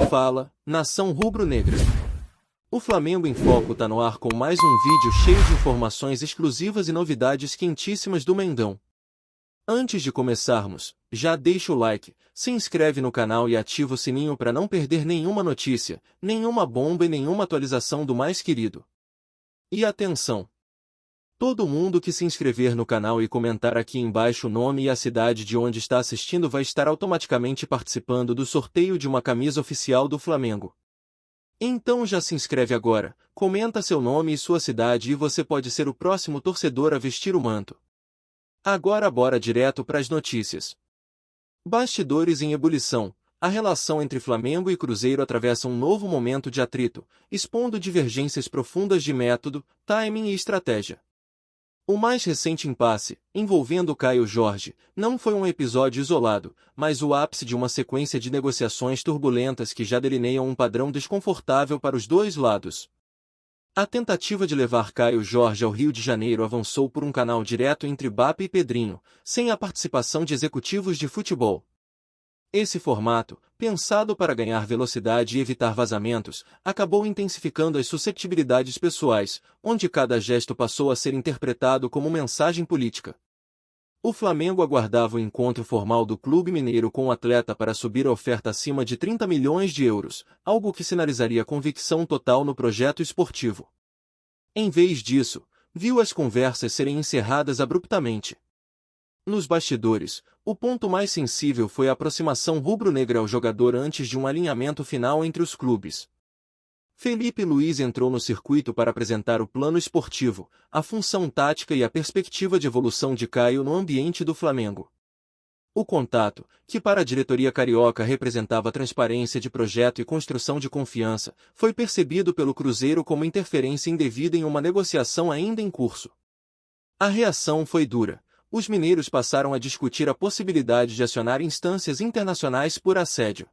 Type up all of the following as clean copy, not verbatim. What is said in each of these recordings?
Fala, nação rubro-negra. O Flamengo em Foco tá no ar com mais um vídeo cheio de informações exclusivas e novidades quentíssimas do Mengão. Antes de começarmos, já deixa o like, se inscreve no canal e ativa o sininho para não perder nenhuma notícia, nenhuma bomba e nenhuma atualização do mais querido. E atenção! Todo mundo que se inscrever no canal e comentar aqui embaixo o nome e a cidade de onde está assistindo vai estar automaticamente participando do sorteio de uma camisa oficial do Flamengo. Então já se inscreve agora, comenta seu nome e sua cidade e você pode ser o próximo torcedor a vestir o manto. Agora bora direto para as notícias. Bastidores em ebulição. A relação entre Flamengo e Cruzeiro atravessa um novo momento de atrito, expondo divergências profundas de método, timing e estratégia. O mais recente impasse, envolvendo Caio Jorge, não foi um episódio isolado, mas o ápice de uma sequência de negociações turbulentas que já delineiam um padrão desconfortável para os dois lados. A tentativa de levar Caio Jorge ao Rio de Janeiro avançou por um canal direto entre Bap e Pedrinho, sem a participação de executivos de futebol. Esse formato, pensado para ganhar velocidade e evitar vazamentos, acabou intensificando as suscetibilidades pessoais, onde cada gesto passou a ser interpretado como mensagem política. O Flamengo aguardava o encontro formal do clube mineiro com o atleta para subir a oferta acima de 30 milhões de euros, algo que sinalizaria convicção total no projeto esportivo. Em vez disso, viu as conversas serem encerradas abruptamente. Nos bastidores, o ponto mais sensível foi a aproximação rubro-negra ao jogador antes de um alinhamento final entre os clubes. Felipe Luiz entrou no circuito para apresentar o plano esportivo, a função tática e a perspectiva de evolução de Caio no ambiente do Flamengo. O contato, que para a diretoria carioca representava transparência de projeto e construção de confiança, foi percebido pelo Cruzeiro como interferência indevida em uma negociação ainda em curso. A reação foi dura. Os mineiros passaram a discutir a possibilidade de acionar instâncias internacionais por assédio.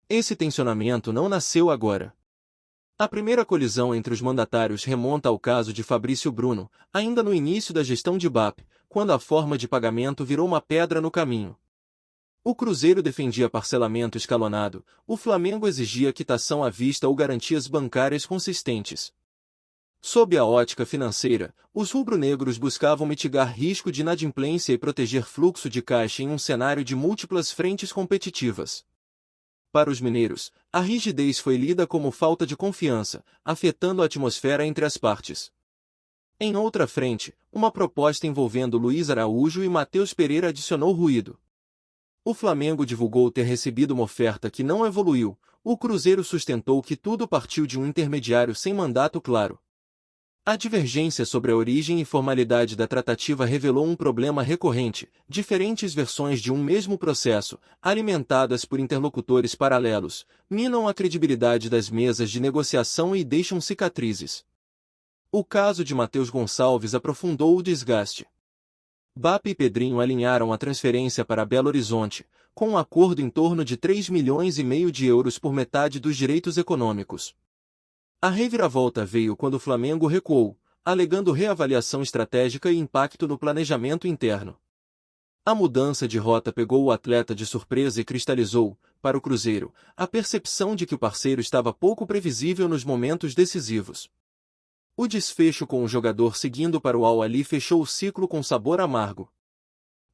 Esse tensionamento não nasceu agora. A primeira colisão entre os mandatários remonta ao caso de Fabrício Bruno, ainda no início da gestão de Bap, quando a forma de pagamento virou uma pedra no caminho. O Cruzeiro defendia parcelamento escalonado, o Flamengo exigia quitação à vista ou garantias bancárias consistentes. Sob a ótica financeira, os rubro-negros buscavam mitigar risco de inadimplência e proteger fluxo de caixa em um cenário de múltiplas frentes competitivas. Para os mineiros, a rigidez foi lida como falta de confiança, afetando a atmosfera entre as partes. Em outra frente, uma proposta envolvendo Luiz Araújo e Matheus Pereira adicionou ruído. O Flamengo divulgou ter recebido uma oferta que não evoluiu, o Cruzeiro sustentou que tudo partiu de um intermediário sem mandato claro. A divergência sobre a origem e formalidade da tratativa revelou um problema recorrente: diferentes versões de um mesmo processo, alimentadas por interlocutores paralelos, minam a credibilidade das mesas de negociação e deixam cicatrizes. O caso de Matheus Gonçalves aprofundou o desgaste. Bap e Pedrinho alinharam a transferência para Belo Horizonte, com um acordo em torno de 3,5 milhões de euros por metade dos direitos econômicos. A reviravolta veio quando o Flamengo recuou, alegando reavaliação estratégica e impacto no planejamento interno. A mudança de rota pegou o atleta de surpresa e cristalizou, para o Cruzeiro, a percepção de que o parceiro estava pouco previsível nos momentos decisivos. O desfecho com o jogador seguindo para o Al-Ahly fechou o ciclo com sabor amargo.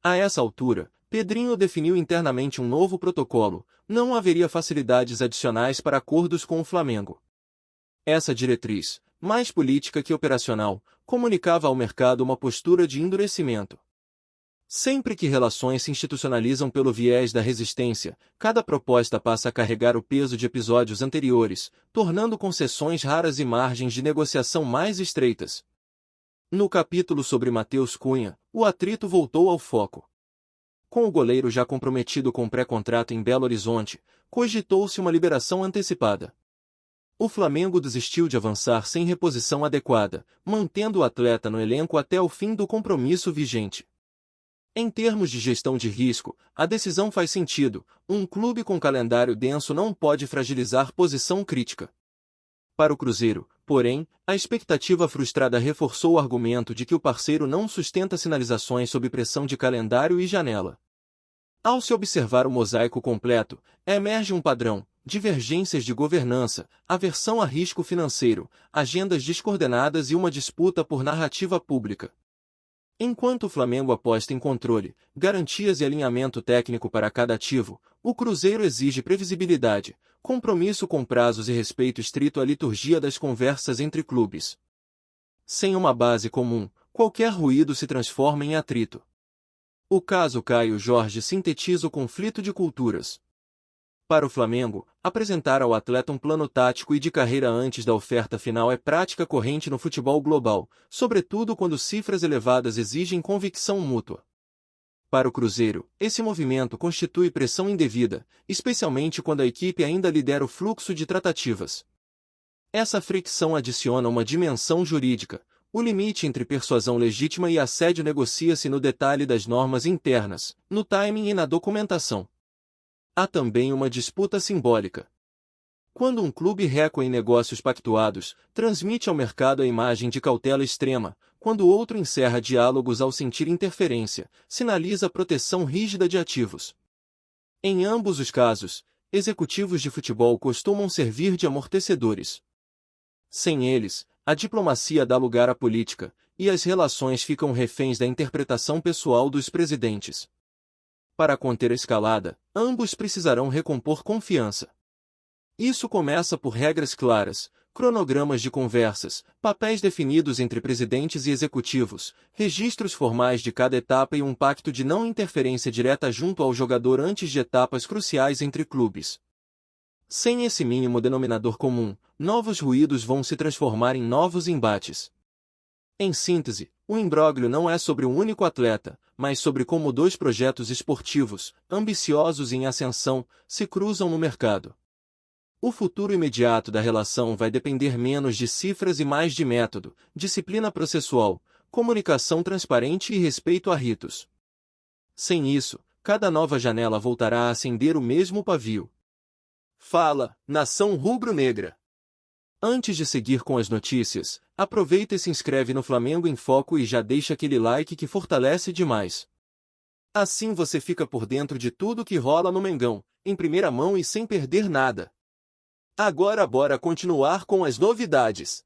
A essa altura, Pedrinho definiu internamente um novo protocolo: não haveria facilidades adicionais para acordos com o Flamengo. Essa diretriz, mais política que operacional, comunicava ao mercado uma postura de endurecimento. Sempre que relações se institucionalizam pelo viés da resistência, cada proposta passa a carregar o peso de episódios anteriores, tornando concessões raras e margens de negociação mais estreitas. No capítulo sobre Matheus Cunha, o atrito voltou ao foco. Com o goleiro já comprometido com pré-contrato em Belo Horizonte, cogitou-se uma liberação antecipada. O Flamengo desistiu de avançar sem reposição adequada, mantendo o atleta no elenco até o fim do compromisso vigente. Em termos de gestão de risco, a decisão faz sentido: um clube com calendário denso não pode fragilizar posição crítica. Para o Cruzeiro, porém, a expectativa frustrada reforçou o argumento de que o parceiro não sustenta sinalizações sob pressão de calendário e janela. Ao se observar o mosaico completo, emerge um padrão: divergências de governança, aversão a risco financeiro, agendas descoordenadas e uma disputa por narrativa pública. Enquanto o Flamengo aposta em controle, garantias e alinhamento técnico para cada ativo, o Cruzeiro exige previsibilidade, compromisso com prazos e respeito estrito à liturgia das conversas entre clubes. Sem uma base comum, qualquer ruído se transforma em atrito. O caso Caio Jorge sintetiza o conflito de culturas. Para o Flamengo, apresentar ao atleta um plano tático e de carreira antes da oferta final é prática corrente no futebol global, sobretudo quando cifras elevadas exigem convicção mútua. Para o Cruzeiro, esse movimento constitui pressão indevida, especialmente quando a equipe ainda lidera o fluxo de tratativas. Essa fricção adiciona uma dimensão jurídica. O limite entre persuasão legítima e assédio negocia-se no detalhe das normas internas, no timing e na documentação. Há também uma disputa simbólica. Quando um clube recua em negócios pactuados, transmite ao mercado a imagem de cautela extrema, quando o outro encerra diálogos ao sentir interferência, sinaliza proteção rígida de ativos. Em ambos os casos, executivos de futebol costumam servir de amortecedores. Sem eles, a diplomacia dá lugar à política, e as relações ficam reféns da interpretação pessoal dos presidentes. Para conter a escalada, ambos precisarão recompor confiança. Isso começa por regras claras, cronogramas de conversas, papéis definidos entre presidentes e executivos, registros formais de cada etapa e um pacto de não interferência direta junto ao jogador antes de etapas cruciais entre clubes. Sem esse mínimo denominador comum, novos ruídos vão se transformar em novos embates. Em síntese, o imbróglio não é sobre um único atleta, mas sobre como dois projetos esportivos, ambiciosos e em ascensão, se cruzam no mercado. O futuro imediato da relação vai depender menos de cifras e mais de método, disciplina processual, comunicação transparente e respeito a ritos. Sem isso, cada nova janela voltará a acender o mesmo pavio. Fala, nação rubro-negra! Antes de seguir com as notícias, aproveita e se inscreve no Flamengo em Foco e já deixa aquele like que fortalece demais. Assim você fica por dentro de tudo que rola no Mengão, em primeira mão e sem perder nada. Agora bora continuar com as novidades.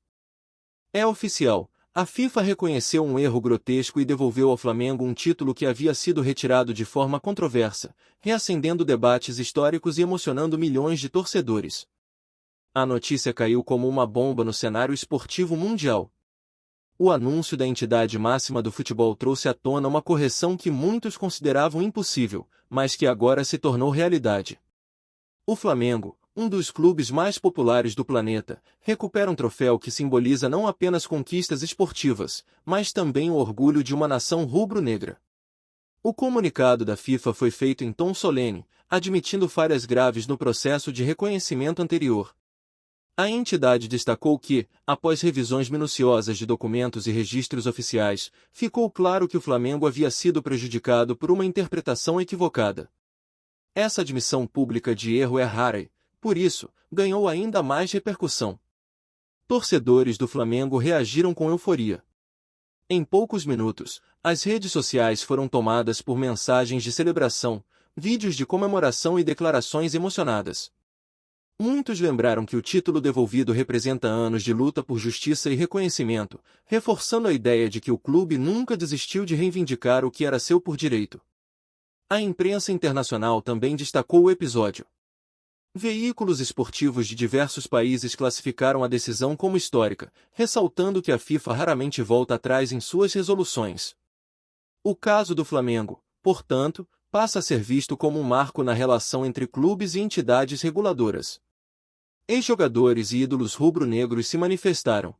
É oficial, a FIFA reconheceu um erro grotesco e devolveu ao Flamengo um título que havia sido retirado de forma controversa, reacendendo debates históricos e emocionando milhões de torcedores. A notícia caiu como uma bomba no cenário esportivo mundial. O anúncio da entidade máxima do futebol trouxe à tona uma correção que muitos consideravam impossível, mas que agora se tornou realidade. O Flamengo, um dos clubes mais populares do planeta, recupera um troféu que simboliza não apenas conquistas esportivas, mas também o orgulho de uma nação rubro-negra. O comunicado da FIFA foi feito em tom solene, admitindo falhas graves no processo de reconhecimento anterior. A entidade destacou que, após revisões minuciosas de documentos e registros oficiais, ficou claro que o Flamengo havia sido prejudicado por uma interpretação equivocada. Essa admissão pública de erro é rara e, por isso, ganhou ainda mais repercussão. Torcedores do Flamengo reagiram com euforia. Em poucos minutos, as redes sociais foram tomadas por mensagens de celebração, vídeos de comemoração e declarações emocionadas. Muitos lembraram que o título devolvido representa anos de luta por justiça e reconhecimento, reforçando a ideia de que o clube nunca desistiu de reivindicar o que era seu por direito. A imprensa internacional também destacou o episódio. Veículos esportivos de diversos países classificaram a decisão como histórica, ressaltando que a FIFA raramente volta atrás em suas resoluções. O caso do Flamengo, portanto, passa a ser visto como um marco na relação entre clubes e entidades reguladoras. Ex-jogadores e ídolos rubro-negros se manifestaram.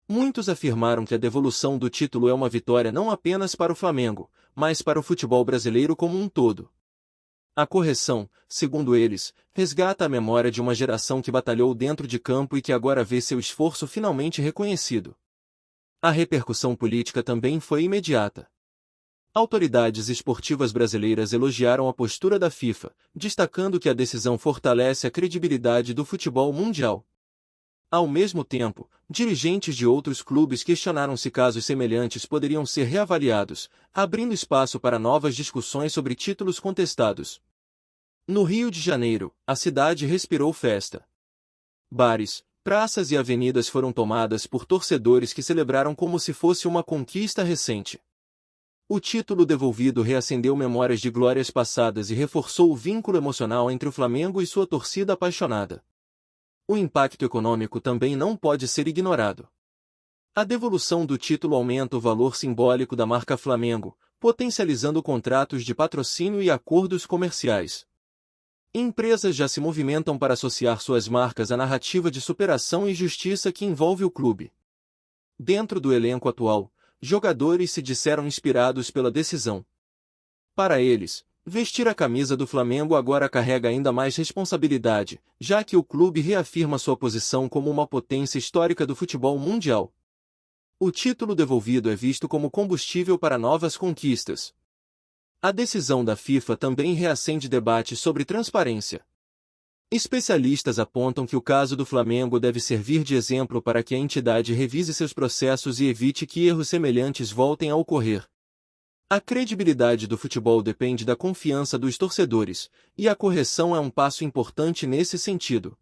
Muitos afirmaram que a devolução do título é uma vitória não apenas para o Flamengo, mas para o futebol brasileiro como um todo. A correção, segundo eles, resgata a memória de uma geração que batalhou dentro de campo e que agora vê seu esforço finalmente reconhecido. A repercussão política também foi imediata. Autoridades esportivas brasileiras elogiaram a postura da FIFA, destacando que a decisão fortalece a credibilidade do futebol mundial. Ao mesmo tempo, dirigentes de outros clubes questionaram se casos semelhantes poderiam ser reavaliados, abrindo espaço para novas discussões sobre títulos contestados. No Rio de Janeiro, a cidade respirou festa. Bares, praças e avenidas foram tomadas por torcedores que celebraram como se fosse uma conquista recente. O título devolvido reacendeu memórias de glórias passadas e reforçou o vínculo emocional entre o Flamengo e sua torcida apaixonada. O impacto econômico também não pode ser ignorado. A devolução do título aumenta o valor simbólico da marca Flamengo, potencializando contratos de patrocínio e acordos comerciais. Empresas já se movimentam para associar suas marcas à narrativa de superação e justiça que envolve o clube. Dentro do elenco atual, jogadores se disseram inspirados pela decisão. Para eles, vestir a camisa do Flamengo agora carrega ainda mais responsabilidade, já que o clube reafirma sua posição como uma potência histórica do futebol mundial. O título devolvido é visto como combustível para novas conquistas. A decisão da FIFA também reacende debates sobre transparência. Especialistas apontam que o caso do Flamengo deve servir de exemplo para que a entidade revise seus processos e evite que erros semelhantes voltem a ocorrer. A credibilidade do futebol depende da confiança dos torcedores, e a correção é um passo importante nesse sentido.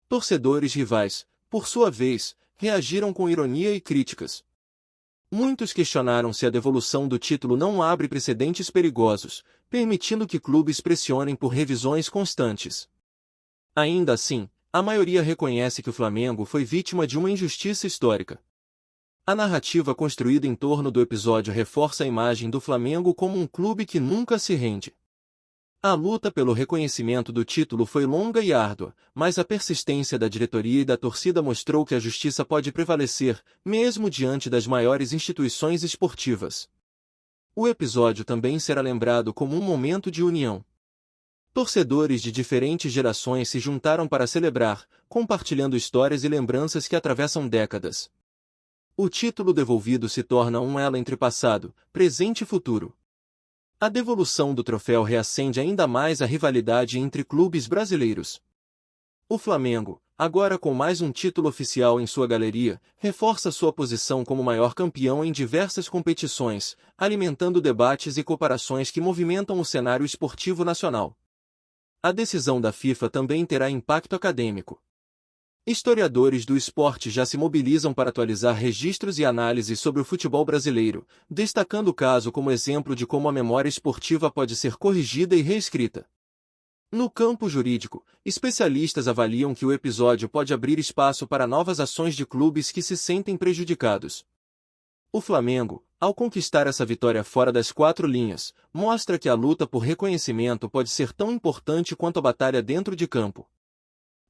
Torcedores rivais, por sua vez, reagiram com ironia e críticas. Muitos questionaram se a devolução do título não abre precedentes perigosos, permitindo que clubes pressionem por revisões constantes. Ainda assim, a maioria reconhece que o Flamengo foi vítima de uma injustiça histórica. A narrativa construída em torno do episódio reforça a imagem do Flamengo como um clube que nunca se rende. A luta pelo reconhecimento do título foi longa e árdua, mas a persistência da diretoria e da torcida mostrou que a justiça pode prevalecer, mesmo diante das maiores instituições esportivas. O episódio também será lembrado como um momento de união. Torcedores de diferentes gerações se juntaram para celebrar, compartilhando histórias e lembranças que atravessam décadas. O título devolvido se torna um elo entre passado, presente e futuro. A devolução do troféu reacende ainda mais a rivalidade entre clubes brasileiros. O Flamengo, agora com mais um título oficial em sua galeria, reforça sua posição como maior campeão em diversas competições, alimentando debates e comparações que movimentam o cenário esportivo nacional. A decisão da FIFA também terá impacto acadêmico. Historiadores do esporte já se mobilizam para atualizar registros e análises sobre o futebol brasileiro, destacando o caso como exemplo de como a memória esportiva pode ser corrigida e reescrita. No campo jurídico, especialistas avaliam que o episódio pode abrir espaço para novas ações de clubes que se sentem prejudicados. O Flamengo, ao conquistar essa vitória fora das quatro linhas, mostra que a luta por reconhecimento pode ser tão importante quanto a batalha dentro de campo.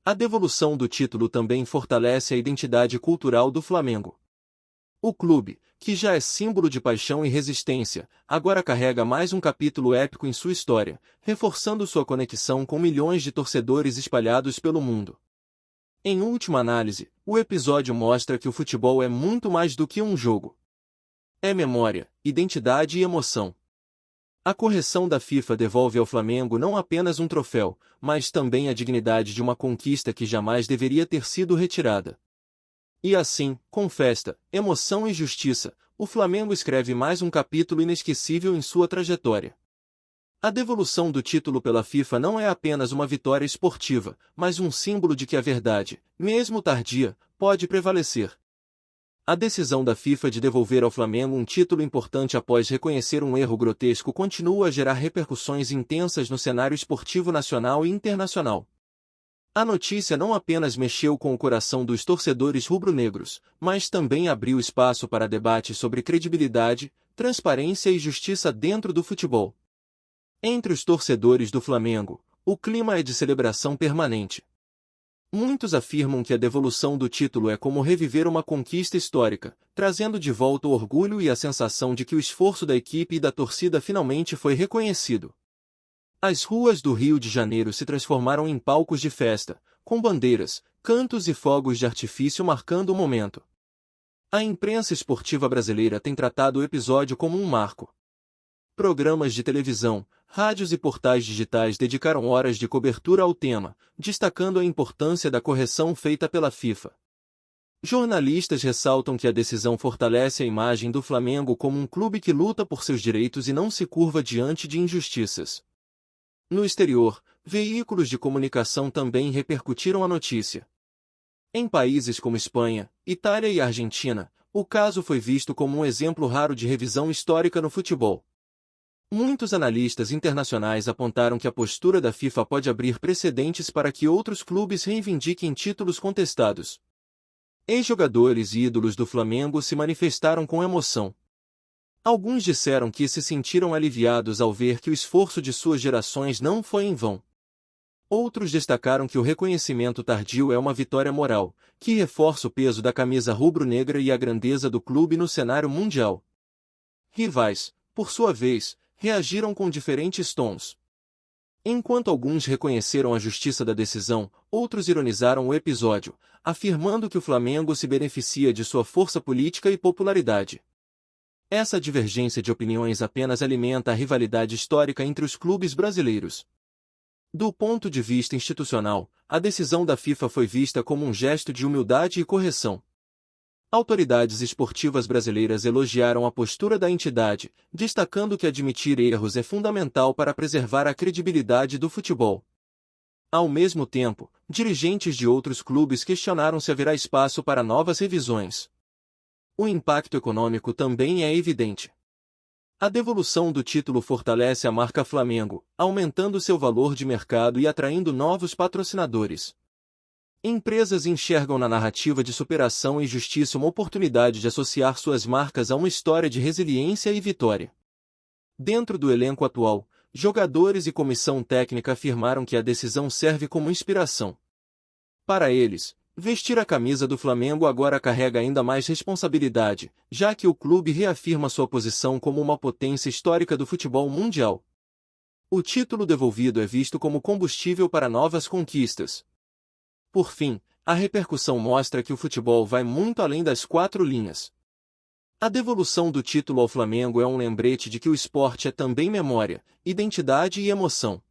A devolução do título também fortalece a identidade cultural do Flamengo. O clube, que já é símbolo de paixão e resistência, agora carrega mais um capítulo épico em sua história, reforçando sua conexão com milhões de torcedores espalhados pelo mundo. Em última análise, o episódio mostra que o futebol é muito mais do que um jogo. É memória, identidade e emoção. A correção da FIFA devolve ao Flamengo não apenas um troféu, mas também a dignidade de uma conquista que jamais deveria ter sido retirada. E assim, com festa, emoção e justiça, o Flamengo escreve mais um capítulo inesquecível em sua trajetória. A devolução do título pela FIFA não é apenas uma vitória esportiva, mas um símbolo de que a verdade, mesmo tardia, pode prevalecer. A decisão da FIFA de devolver ao Flamengo um título importante após reconhecer um erro grotesco continua a gerar repercussões intensas no cenário esportivo nacional e internacional. A notícia não apenas mexeu com o coração dos torcedores rubro-negros, mas também abriu espaço para debates sobre credibilidade, transparência e justiça dentro do futebol. Entre os torcedores do Flamengo, o clima é de celebração permanente. Muitos afirmam que a devolução do título é como reviver uma conquista histórica, trazendo de volta o orgulho e a sensação de que o esforço da equipe e da torcida finalmente foi reconhecido. As ruas do Rio de Janeiro se transformaram em palcos de festa, com bandeiras, cantos e fogos de artifício marcando o momento. A imprensa esportiva brasileira tem tratado o episódio como um marco. Programas de televisão, rádios e portais digitais dedicaram horas de cobertura ao tema, destacando a importância da correção feita pela FIFA. Jornalistas ressaltam que a decisão fortalece a imagem do Flamengo como um clube que luta por seus direitos e não se curva diante de injustiças. No exterior, veículos de comunicação também repercutiram a notícia. Em países como Espanha, Itália e Argentina, o caso foi visto como um exemplo raro de revisão histórica no futebol. Muitos analistas internacionais apontaram que a postura da FIFA pode abrir precedentes para que outros clubes reivindiquem títulos contestados. Ex-jogadores e ídolos do Flamengo se manifestaram com emoção. Alguns disseram que se sentiram aliviados ao ver que o esforço de suas gerações não foi em vão. Outros destacaram que o reconhecimento tardio é uma vitória moral, que reforça o peso da camisa rubro-negra e a grandeza do clube no cenário mundial. Rivais, por sua vez, reagiram com diferentes tons. Enquanto alguns reconheceram a justiça da decisão, outros ironizaram o episódio, afirmando que o Flamengo se beneficia de sua força política e popularidade. Essa divergência de opiniões apenas alimenta a rivalidade histórica entre os clubes brasileiros. Do ponto de vista institucional, a decisão da FIFA foi vista como um gesto de humildade e correção. Autoridades esportivas brasileiras elogiaram a postura da entidade, destacando que admitir erros é fundamental para preservar a credibilidade do futebol. Ao mesmo tempo, dirigentes de outros clubes questionaram se haverá espaço para novas revisões. O impacto econômico também é evidente. A devolução do título fortalece a marca Flamengo, aumentando seu valor de mercado e atraindo novos patrocinadores. Empresas enxergam na narrativa de superação e justiça uma oportunidade de associar suas marcas a uma história de resiliência e vitória. Dentro do elenco atual, jogadores e comissão técnica afirmaram que a decisão serve como inspiração. Para eles, vestir a camisa do Flamengo agora carrega ainda mais responsabilidade, já que o clube reafirma sua posição como uma potência histórica do futebol mundial. O título devolvido é visto como combustível para novas conquistas. Por fim, a repercussão mostra que o futebol vai muito além das quatro linhas. A devolução do título ao Flamengo é um lembrete de que o esporte é também memória, identidade e emoção.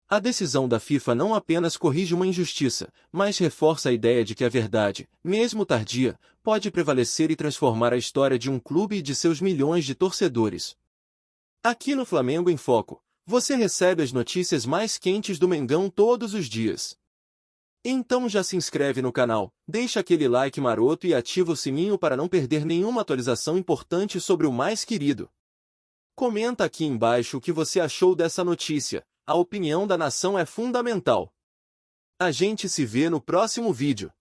A decisão da FIFA não apenas corrige uma injustiça, mas reforça a ideia de que a verdade, mesmo tardia, pode prevalecer e transformar a história de um clube e de seus milhões de torcedores. Aqui no Flamengo em Foco, você recebe as notícias mais quentes do Mengão todos os dias. Então já se inscreve no canal, deixa aquele like maroto e ativa o sininho para não perder nenhuma atualização importante sobre o mais querido. Comenta aqui embaixo o que você achou dessa notícia. A opinião da nação é fundamental. A gente se vê no próximo vídeo.